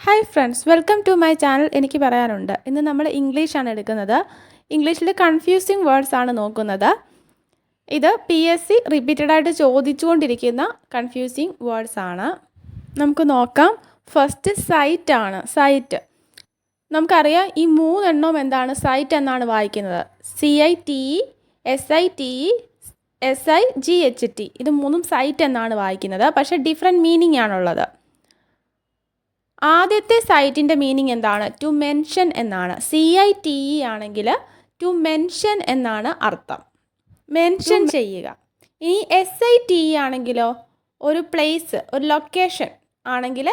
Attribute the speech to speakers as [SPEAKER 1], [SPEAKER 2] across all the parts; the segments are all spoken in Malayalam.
[SPEAKER 1] Hi friends, welcome to my channel. എനിക്ക് പറയാനുണ്ട്. ഇന്ന് നമ്മൾ ഇംഗ്ലീഷാണ് എടുക്കുന്നത്. ഇംഗ്ലീഷിൽ കൺഫ്യൂസിങ് വേർഡ്സ് ആണ് നോക്കുന്നത്. ഇത് PSC റിപ്പീറ്റഡായിട്ട് ചോദിച്ചുകൊണ്ടിരിക്കുന്ന കൺഫ്യൂസിങ് വേർഡ്സ് ആണ്. നമുക്ക് നോക്കാം. ഫസ്റ്റ് സൈറ്റ് ആണ്. സൈറ്റ് നമുക്കറിയാം. ഈ മൂന്നെണ്ണവും എന്താണ്? സൈറ്റ് എന്നാണ് വായിക്കുന്നത്. CITE, SITE, SIGHT. ഇത് മൂന്നും സൈറ്റ് എന്നാണ് വായിക്കുന്നത്. പക്ഷേ ഡിഫറെൻറ്റ് മീനിങ് ആണുള്ളത്. ആദ്യത്തെ സൈറ്റിൻ്റെ മീനിങ് എന്താണ്? ടു മെൻഷൻ എന്നാണ്. CITE ആണെങ്കിൽ ടു മെൻഷൻ എന്നാണ് അർത്ഥം. മെൻഷൻ ചെയ്യുക. ഇനി SITE ആണെങ്കിലോ ഒരു പ്ലേസ്, ഒരു ലൊക്കേഷൻ ആണെങ്കിൽ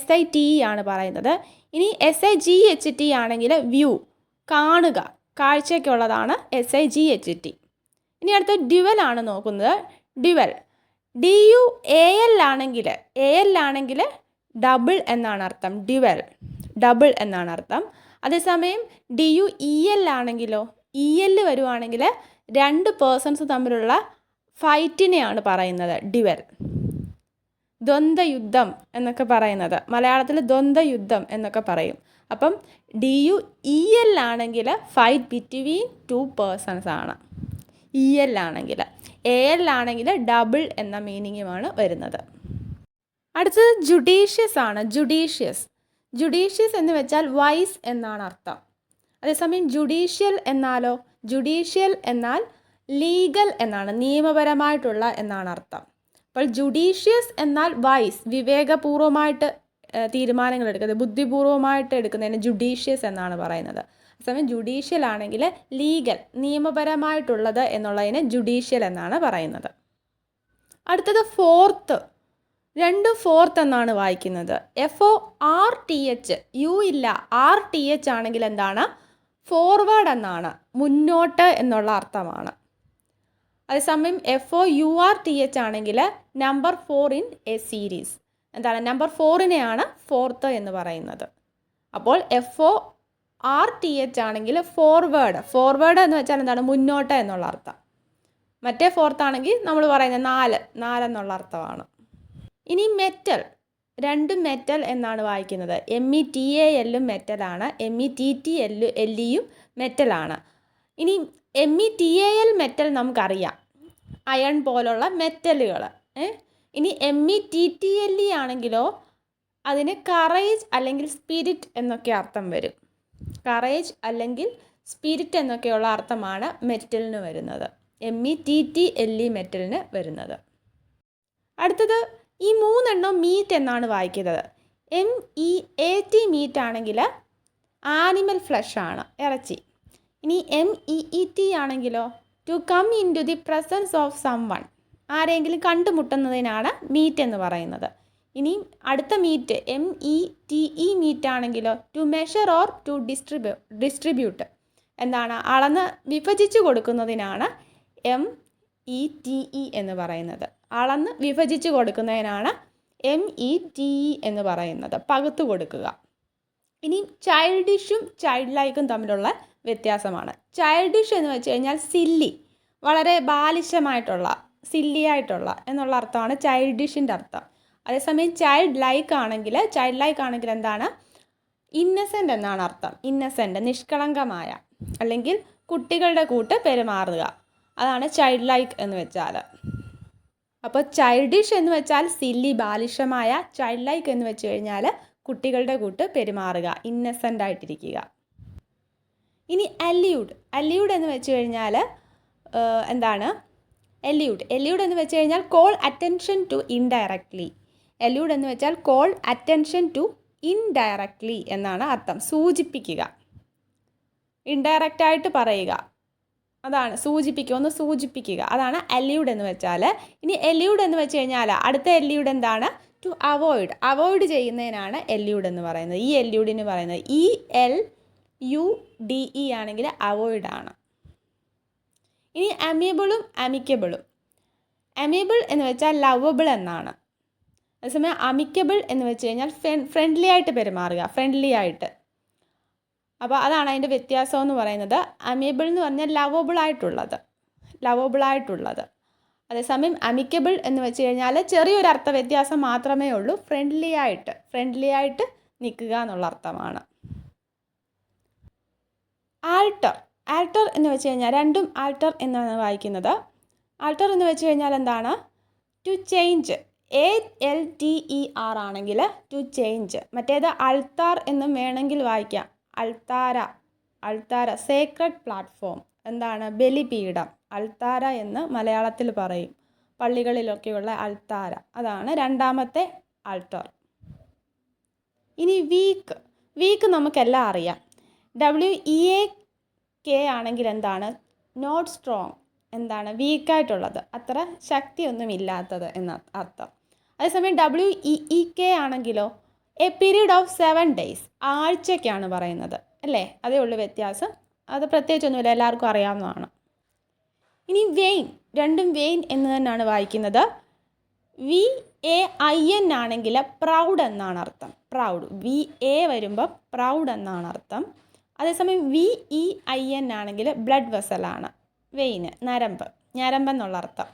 [SPEAKER 1] SITE ആണ് പറയുന്നത്. ഇനി SIGHT ആണെങ്കിൽ വ്യൂ, കാണുക, കാഴ്ചയ്ക്കുള്ളതാണ് SIGHT. ഇനി അടുത്ത ഡ്യുവൽ ആണ് നോക്കുന്നത്. ഡ്യുവൽ DUAL ആണെങ്കിൽ ഡബിൾ എന്നാണ് അർത്ഥം. ഡ്യുവൽ ഡബിൾ എന്നാണ് അർത്ഥം. അതേസമയം DUEL ആണെങ്കിലോ EL വരുവാണെങ്കിൽ രണ്ട് പേഴ്സൺസ് തമ്മിലുള്ള ഫൈറ്റിനെയാണ് പറയുന്നത് ഡ്യുവൽ. ദ്വന്ദ്വയുദ്ധം എന്നൊക്കെ പറയുന്നത് മലയാളത്തിൽ ദ്വന്ദ്വയുദ്ധം എന്നൊക്കെ പറയും. അപ്പം DUEL ആണെങ്കിൽ ഫൈറ്റ് ബിറ്റ്വീൻ ടു പേഴ്സൺസ് ആണ്. EL ആണെങ്കിൽ. AL ആണെങ്കിൽ ഡബിൾ എന്ന മീനിങ്ങുമാണ് വരുന്നത്. അടുത്തത് ജുഡീഷ്യസ് ആണ്. ജുഡീഷ്യസ് എന്ന് വെച്ചാൽ വൈസ് എന്നാണ് അർത്ഥം. അതേസമയം ജുഡീഷ്യൽ എന്നാലോ? ജുഡീഷ്യൽ എന്നാൽ ലീഗൽ എന്നാണ്, നിയമപരമായിട്ടുള്ള എന്നാണ് അർത്ഥം. അപ്പോൾ ജുഡീഷ്യസ് എന്നാൽ വൈസ്, വിവേകപൂർവമായിട്ട് തീരുമാനങ്ങൾ എടുക്കുന്നത്, ബുദ്ധിപൂർവമായിട്ട് എടുക്കുന്നതിന് ജുഡീഷ്യസ് എന്നാണ് പറയുന്നത്. അതേസമയം ജുഡീഷ്യൽ ആണെങ്കിൽ ലീഗൽ, നിയമപരമായിട്ടുള്ളത് എന്നുള്ളതിന് ജുഡീഷ്യൽ എന്നാണ് പറയുന്നത്. അടുത്തത് ഫോർത്ത്. രണ്ടും ഫോർത്ത് എന്നാണ് വായിക്കുന്നത്. FORTH, യു ഇല്ല, RTH ആണെങ്കിൽ എന്താണ്? ഫോർവേഡ് എന്നാണ്, മുന്നോട്ട് എന്നുള്ള അർത്ഥമാണ്. അതേസമയം FOURTH ആണെങ്കിൽ നമ്പർ 4 ഇൻ എ സീരീസ്. എന്താണ്? നമ്പർ 4നെയാണ് ഫോർത്ത് എന്ന് പറയുന്നത്. അപ്പോൾ FORTH ആണെങ്കിൽ ഫോർവേഡ് എന്ന് വെച്ചാൽ എന്താണ്? മുന്നോട്ട് എന്നുള്ള അർത്ഥം. മറ്റേ ഫോർത്ത് ആണെങ്കിൽ നമ്മൾ പറയുന്നത് 4 എന്നുള്ള അർത്ഥമാണ്. ഇനി മെറ്റൽ. രണ്ടും മെറ്റൽ എന്നാണ് വായിക്കുന്നത്. METAL മെറ്റലാണ്, METTLEയും മെറ്റലാണ്. ഇനി METAL മെറ്റൽ നമുക്കറിയാം, അയൺ പോലുള്ള മെറ്റലുകൾ. ഇനി METTLE ആണെങ്കിലോ അതിന് കറേജ് അല്ലെങ്കിൽ സ്പിരിറ്റ് എന്നൊക്കെ അർത്ഥം വരും. കറേജ് അല്ലെങ്കിൽ സ്പിരിറ്റ് എന്നൊക്കെയുള്ള അർത്ഥമാണ് മെറ്റലിന് വരുന്നത്. METTLE മെറ്റലിന് വരുന്നത്. അടുത്തത് ഈ മൂന്നെണ്ണം മീറ്റ് എന്നാണ് വായിക്കുന്നത്. MEAT മീറ്റ് ആണെങ്കിൽ ആനിമൽ ഫ്ലഷ് ആണ്, ഇറച്ചി. ഇനി MEET ആണെങ്കിലോ to come into the presence of someone, ആരെങ്കിലും കണ്ടുമുട്ടുന്നതിനാണ് മീറ്റ് എന്ന് പറയുന്നത്. ഇനി അടുത്ത മീറ്റ് METE മീറ്റ് ആണെങ്കിലോ to measure or to distribute, എന്താണ്? അളന്ന് വിഭജിച്ച് കൊടുക്കുന്നതിനാണ് METE എന്ന് പറയുന്നത്. അളന്ന് വിഭജിച്ച് കൊടുക്കുന്നതിനാണ് METE എന്ന് പറയുന്നത്, പകുത്തു കൊടുക്കുക. ഇനി ചൈൽഡിഷും ചൈൽഡ് ലൈക്കും തമ്മിലുള്ള വ്യത്യാസമാണ്. ചൈൽഡിഷ് എന്ന് വെച്ച് കഴിഞ്ഞാൽ സില്ലി, വളരെ ബാലിശമായിട്ടുള്ള, സില്ലിയായിട്ടുള്ള എന്നുള്ള അർത്ഥമാണ് ചൈൽഡിഷിൻ്റെ അർത്ഥം. അതേസമയം ചൈൽഡ് ലൈക്ക് ആണെങ്കിൽ എന്താണ്? ഇന്നസെൻ്റ് എന്നാണ് അർത്ഥം. ഇന്നസെൻ്റ്, നിഷ്കളങ്കമായ, അല്ലെങ്കിൽ കുട്ടികളുടെ കൂട്ട് പെരുമാറുക, അതാണ് ചൈൽഡ് ലൈക്ക് എന്ന് വെച്ചാൽ. അപ്പോൾ ചൈൽഡിഷ് എന്ന് വെച്ചാൽ സില്ലി, ബാലിശമായ. ചൈൽഡ് ലൈക്ക് എന്ന് വെച്ച് കഴിഞ്ഞാൽ കുട്ടികളുടെ കൂട്ട് പെരുമാറുക, ഇന്നസെൻ്റ് ആയിട്ടിരിക്കുക. ഇനി അല്യൂഡ് എന്ന് വെച്ച് കഴിഞ്ഞാൽ എന്താണ്? എല്യൂഡ് എന്ന് വെച്ച് കഴിഞ്ഞാൽ കോൾ അറ്റൻഷൻ ടു ഇൻഡയറക്ട്ലി. എല്യൂഡ് എന്ന് വെച്ചാൽ കോൾ അറ്റൻഷൻ ടു ഇൻഡയറക്ട്ലി എന്നാണ് അർത്ഥം, സൂചിപ്പിക്കുക, ഇൻഡയറക്റ്റായിട്ട് പറയുക, അതാണ് ഒന്ന് സൂചിപ്പിക്കുക, അതാണ് അല്യൂഡ് എന്ന് വെച്ചാൽ. ഇനി എല്യൂഡ് എന്ന് വെച്ച് കഴിഞ്ഞാൽ അടുത്ത എല്യൂഡ് എന്താണ്? ടു അവോയ്ഡ് ചെയ്യുന്നതിനാണ് എല്യൂഡ് എന്ന് പറയുന്നത്. ഈ എല്യൂഡിന് പറയുന്നത് ELUDE ആണെങ്കിൽ അവോയ്ഡ് ആണ്. ഇനി അമിക്കബിളും. അമേബിൾ എന്ന് വെച്ചാൽ ലവബിൾ എന്നാണ്. അതേസമയം അമിക്കബിൾ എന്ന് വെച്ച് കഴിഞ്ഞാൽ ഫ്രണ്ട്ലി ആയിട്ട് പെരുമാറുക, ഫ്രണ്ട്ലി ആയിട്ട്. അപ്പോൾ അതാണ് അതിൻ്റെ വ്യത്യാസം എന്ന് പറയുന്നത്. അമേബിൾ എന്ന് പറഞ്ഞാൽ ലവബിൾ ആയിട്ടുള്ളത്. അതേസമയം അമിക്കബിൾ എന്ന് വെച്ച് കഴിഞ്ഞാൽ ചെറിയൊരു അർത്ഥ വ്യത്യാസം മാത്രമേ ഉള്ളൂ. ഫ്രണ്ട്ലി ആയിട്ട് നിൽക്കുക എന്നുള്ള അർത്ഥമാണ്. ആൾട്ടർ എന്ന് വെച്ച് കഴിഞ്ഞാൽ രണ്ടും ആൾട്ടർ എന്നാണ് വായിക്കുന്നത്. ആൾട്ടർ എന്ന് വെച്ച് കഴിഞ്ഞാൽ എന്താണ്? To change. ALTER ആണെങ്കിൽ ടു ചേഞ്ച്. മറ്റേത് അൾത്താർ എന്നും വേണമെങ്കിൽ വായിക്കാം. അൾത്താര സേക്രഡ് പ്ലാറ്റ്ഫോം. എന്താണ്? ബലിപീഠം. അൾത്താര എന്ന് മലയാളത്തിൽ പറയും. പള്ളികളിലൊക്കെയുള്ള അൾത്താര. അതാണ് രണ്ടാമത്തെ ആൾട്ടർ. ഇനി വീക്ക് നമുക്കെല്ലാം അറിയാം. WEAK ആണെങ്കിൽ എന്താണ്? Not strong. എന്താണ്? വീക്കായിട്ടുള്ളത്, അത്ര ശക്തിയൊന്നും ഇല്ലാത്തത് എന്ന അർത്ഥം. അതേസമയം WEEK ആണെങ്കിലോ എ പീരീഡ് ഓഫ് 7 days, ആഴ്ചയ്ക്കാണ് പറയുന്നത് അല്ലേ? അതേ ഉള്ളൂ വ്യത്യാസം. അത് പ്രത്യേകിച്ചൊന്നുമില്ല, എല്ലാവർക്കും അറിയാവുന്നതാണ്. ഇനി വെയിൻ, രണ്ടും വെയിൻ എന്ന് തന്നെയാണ് വായിക്കുന്നത്. VAIN ആണെങ്കിൽ പ്രൗഡ് എന്നാണ് അർത്ഥം. പ്രൗഡ്. VA വരുമ്പോൾ പ്രൗഡ് എന്നാണ് അർത്ഥം. അതേസമയം VEIN ആണെങ്കിൽ ബ്ലഡ് വെസലാണ്. വെയിന് ഞരമ്പ് എന്നുള്ള അർത്ഥം.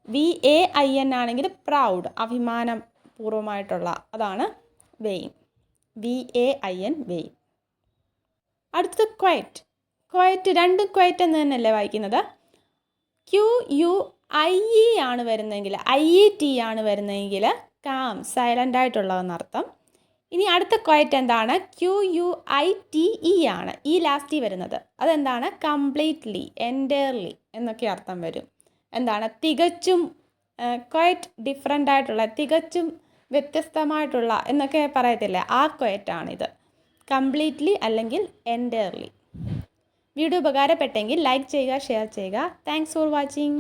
[SPEAKER 1] VAIN ആണെങ്കിൽ പ്രൗഡ്, അഭിമാനം പൂർവ്വമായിട്ടുള്ള, അതാണ് വെയിൻ. VAIN vain. അടുത്തത് ക്വയറ്റ്. രണ്ടും ക്വയറ്റ് എന്ന് തന്നെയല്ലേ വായിക്കുന്നത്. QUIE ആണ് വരുന്നതെങ്കിൽ, IET ആണ് വരുന്നതെങ്കിൽ കാം, സൈലൻ്റ് ആയിട്ടുള്ളതെന്നർത്ഥം. ഇനി അടുത്ത ക്വയറ്റ് എന്താണ്? QUITE ആണ് ഈ ലാസ്റ്റിൽ വരുന്നത്. അതെന്താണ്? കംപ്ലീറ്റ്ലി, എൻറ്റയർലി എന്നൊക്കെ അർത്ഥം വരും. എന്താണ്? തികച്ചും, ക്വയറ്റ് ഡിഫറെൻ്റ് ആയിട്ടുള്ള, തികച്ചും വ്യത്യസ്തമായിട്ടുള്ള എന്നൊക്കെ പറയത്തില്ലേ, ആ ക്വയറ്റാണിത്. കംപ്ലീറ്റ്ലി അല്ലെങ്കിൽ എൻറ്റയർലി. വീഡിയോ ഉപകാരപ്പെട്ടെങ്കിൽ ലൈക്ക് ചെയ്യുക, ഷെയർ ചെയ്യുക. Thanks for watching.